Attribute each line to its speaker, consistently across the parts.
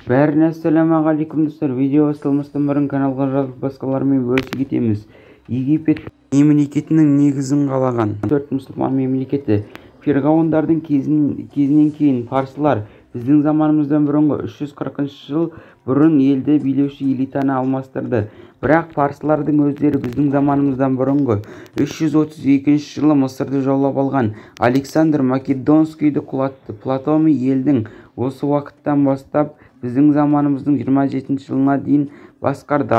Speaker 1: Бәріне ассалаумағалейкум достар. Видео басталмастан бұрын каналға жазылып басқалармен бөлісіп кетеміз. Египет мемлекетінің негізін қалаған 4 мұсылман мемлекеті. Фирғауындардың кезінен кейін парсылар біздің заманымыздан бұрынғы 340 жыл бұрын елді билеуші элитаны алмастырды. Бірақ парсылардың өздері біздің заманымыздан бұрынғы 332 жылы Мысырды жаулап алған Александр Македонскийді құлатты. Птолемей елдің осы уақыттан бастап біздің заманымыздың 27 жылына дейін басқарды.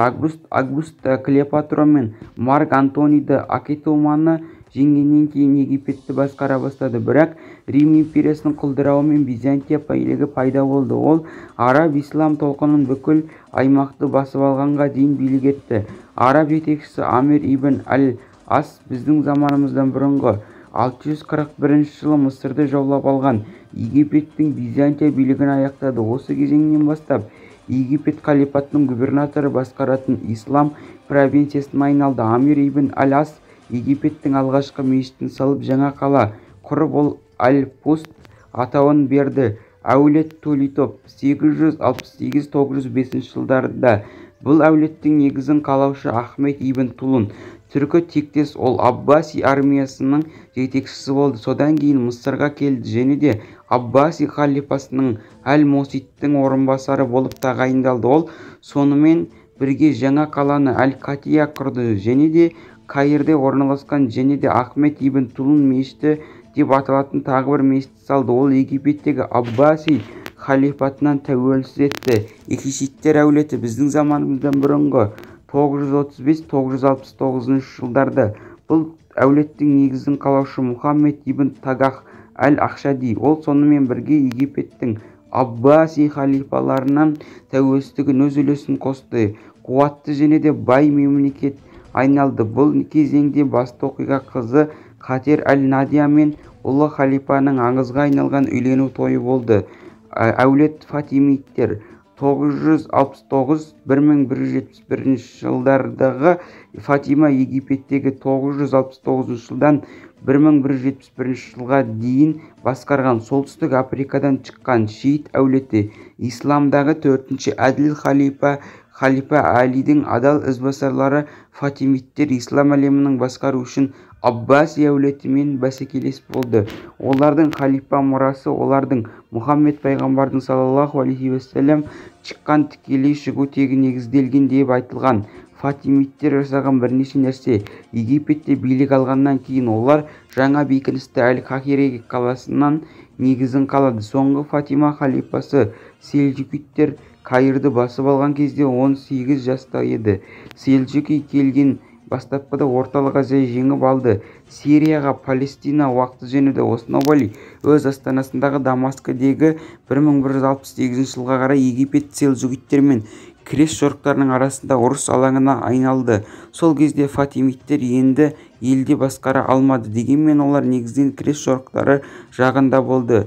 Speaker 1: Августа Клеопатра мен Марк Антонийді Акетуманы жеңгеннен кейін Египетті басқара бастады. Бірақ Рим империясының құлдырауымен Византия билігі пайда болды. Ол араб-ислам толқынын бүкіл аймақты басып алғанға дейін билік етті. Араб жетекшісі Амир ибн аль-Ас біздің заманымыздан бұрынғы 641 жылы Мысырды жаулап алған Египеттің Византия билігін аяқтады. Осы кезеңнен бастап Египет халифатының губернаторы басқаратын ислам провинциясына айналды. Амир ибн аль-Ас Египеттің алғашқы мешітін салып, жаңа қала құрып, ол Аль-Пуст атауын берді. Әулет Толитоп 868-905 жылдарда бұл әулеттің негізін қалаушы Ахмет ибн Тулун түркі тектес, ол Аббаси армиясының жетекшісі болды. Содан кейін Мысырға келді және де Аббаси халифасының Әл-Муситтің орынбасары болып тағайындалды. Ол сонымен бірге жаңа қаланы Әл-Катия құрды және де Каирде орналасқан және де Ахмет ибн Тулун мешіті деп аталатын тағы бір мешіт салды. Ол Египеттегі Аббаси халифатынан тәуелсіз етті. Ефеситтер әулеті біздің заманымыздан бұрынғы 935-969 жылдарда бұл әулеттің негізін қалаушы Мұхаммед ибн Тагах әл-Ақшади. Ол сонымен бірге Египеттің Аббаси халифаларынан тәуелсіздігін өз үлесін қосты. Қуатты және де бай мемлекет айналды. Бұл кезеңде басты оқиға қызы Қатер әл-Надия мен ұлы халифаның аңызға айналған үйлену тойы болды. Әулет Фатимиттер 969-1171 жылдардағы Фатима Египеттегі 969 жылдан 1171 жылға дейін басқарған. Солтүстік Африкадан шыққан шиит әулеті. Исламдағы 4-ші әділ халифа Алидің адал ізбасарлары Фатимиттер ислам әлемінің басқару үшін Аббаси әулетімен бәсекелес болды. Олардың халифа мұрасы олардың Мұхаммед пайғамбардың саллаллаху алейхи уассалам шыққан тікелей шығу тегі негізделген деп айтылған. Фатимиттер жасаған бірнеше нәрсе. Египетте билік алғаннан кейін олар жаңа бекіністі Әл-Қахира қаласынан негізін қалады. Соңғы Фатима халифасы Селджукиттер Каирды басып алған кезде 18 жаста еді. Селджуки келген бастапқыда орталық Азия жеңіп алды. Сирияға, Палестина уақыты және де Осноуали өз астанасындағы Дамаскідегі 1168 жылға қарай Египет селджукиттер мен крес жорықтарының арасында ұрыс алаңына айналды. Сол кезде Фатимиттер енді елде басқара алмады. Дегенмен олар негізінен крес жорықтары жағында болды.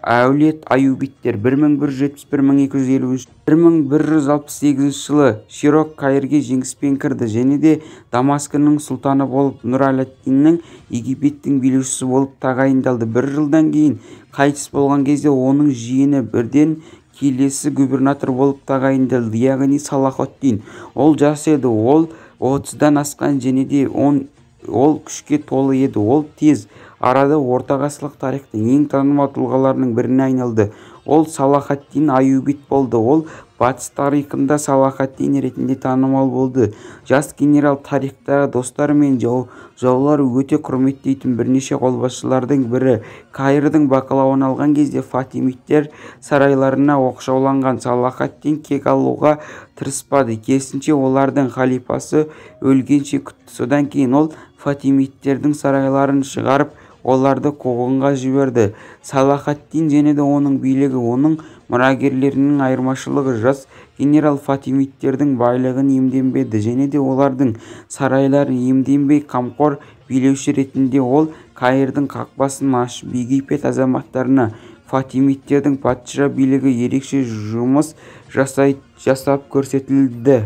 Speaker 1: Әулет Аюбиттер 1171-1253 1168 жылы Широк Каирге жеңіспен кірді және де Дамаскінің сұлтаны болып Нұр әл-Диннің Египеттің билеушісі болып тағайындалды. Bir жылдан кейін қайтыс болған кезде оның жиені бірден келесі губернатор болып тағайындалды, яғни Салахаддин. Ол жас еді, ол 30-дан асқан және де ол күшке толы еді. Ол тез арада орта ғасырлық тарихтың ең танымал тұлғаларының біріне айналды. Ол Салахаддин Аюбит болды. Ол батыс тарихында Салахаддин ретінде танымал болды. Жас генерал тарихтағы достары мен жаулары өте құрметтейтін бірнеше қолбасшылардың бірі. Каирдің бақылауын алған кезде Фатимиттер сарайларына оқшауланған. Салахаддин кек алуға тырыспады. Керісінше олардың халифасы өлгенше күтті. Содан кейін ол Фатимиттердің сарайларын шығарып, оларды қуғынға жіберді. Салахаддин және де оның билігі, оның мұрагерлерінің айырмашылығы. Жас генерал Фатимиттердің байлығын иемденбеді және де олардың сарайларын иемденбей қамқор билеуші ретінде ол Каирдің қақпасын ашып, Египет азаматтарына Фатимиттердің патша билігі ерекше жұмыс жасап көрсетілді.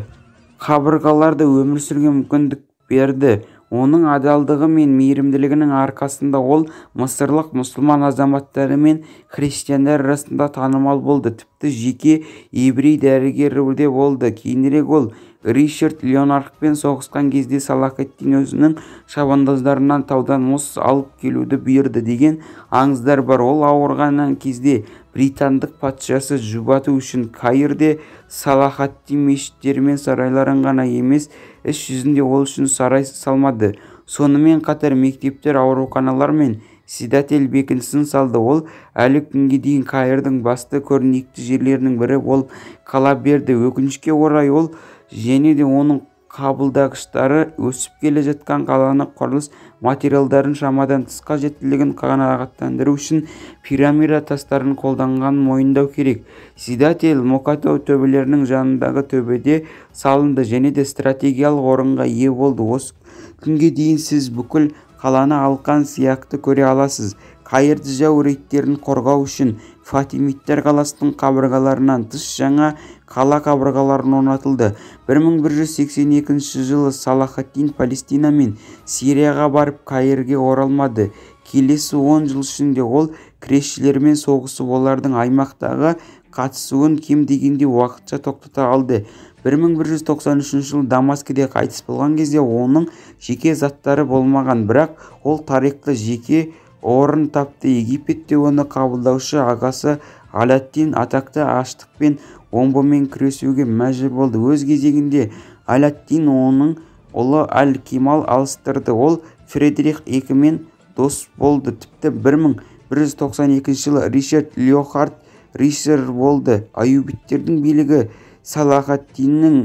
Speaker 1: Қабырғаларда өмір сүрген мүмкіндік берді. Оның адалдығы мен мейірімділігінің арқасында ол мысырлық мұсылман азаматтары мен христиандар арасында танымал болды. Тіпті жеке еврей дәрігері де болды. Кейінірек ол Ричард Леонардпен соғысқан кезде Салахаддин өзінің шабандоздарынан таудан мұз алып келуді бұйырды деген аңыздар бар. Ол ауырған кезде британдық патшасы жұбату үшін Каирде Салахаддин мешіттері мен сарайларын ғана емес, іс жүзінде ол үшін сарай салмады. Сонымен қатар мектептер, ауруханалар мен Сидатель бекінісін салды. Ол әлі күнге дейін Каирдің басты көрнекті жерлерінің бірі болып қала берді. Өкінішке орай ол және де оның қабылдағыштары өсіп келе жатқан қаланы құрылыс материалдарын шамадан тыс қажеттілігін қанағаттандыру үшін пирамида тастарын қолданғанын мойындау керек. Сидатель Мокато төбелерінің жанындағы төбеде салынды және де стратегиялық орынға ие болды. Осы күнге дейін сіз бүкіл қаланы алқан сияқты көре аласыз. Каирді жау рейдтерін қорғау үшін Фатимидтер қаласының қабырғаларынан тыс жаңа қала қабырғаларын орнатылды. 1182 жылы Салахаддин Палестина мен Сирияға барып Каирге оралмады. Келесі 10 жыл ішінде ол кресшілермен соғысып, олардың аймақтағы қатысуын кем дегенде уақытша тоқтата алды. 1193 жылы Дамаскіде қайтыс болған кезде оның жеке заттары болмаған, бірақ ол тарихта жеке орын тапты. Египетте оны қабылдаушы ағасы Аляддин атақты аштықпен омбымен күресуге мәжбүр болды. Өз кезегінде Аляддин оның ұлы Аль-Кемал алыстырды. Ол Фридрих II мен дос болды. Тіпті 1192 жылы Ричард Леохард Ришар болды. Аюбиттердің билігі Салахаддиннің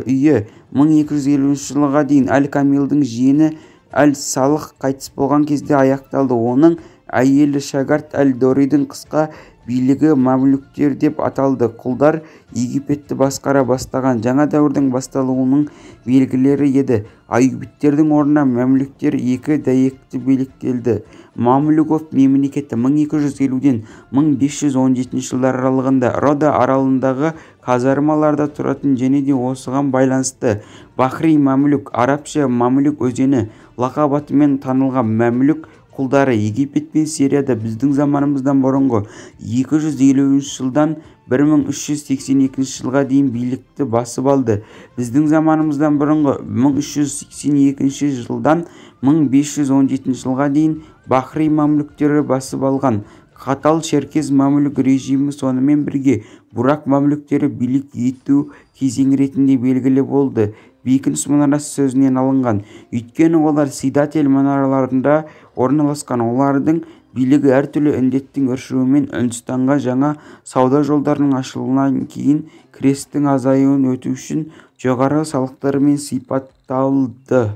Speaker 1: үйі 1250 жылға дейін Аль-Камилдің жиені Аль-Салых қайтыс болған кезде аяқталды. Оның әйелі Шагарт Аль-Доридің қысқа билігі мамлюктер деп аталды. Құлдар Египетті басқара бастаған жаңа дәуірдің басталуының белгілері еді. Аюбиттердің орнына мамлюктер екі дәйекті биліктелді. Мамлюков мемлекеті 1250-ден 1517 жылдар аралығында Рода аралындағы казармаларда тұратын және де осыған байланысты Бахри Мамлюк, арабша Мамлюк өзені лақап атымен танылған мамлюк құлдары Египет пен Сирияда біздің заманымыздан бұрынғы 250 жылдан 1382 жылға дейін билікті басып алды. Біздің заманымыздан бұрынғы 1382 жылдан 1517 жылға дейін Бахри мамлюктері басып алған. Қатал Черкез мамлюк режимі сонымен бірге Бурак мамлюктері билік ету кезең ретінде белгілі болды. Бекініс мұнарасы сөзінен алынған. Өйткені олар Сидатель мұнараларында орналасқан. Олардың билігі әртүрлі індеттің өршуімен Үндістанға жаңа сауда жолдарының ашылуынан кейін крестің азаюын өту үшін жоғары салықтармен сипатталды.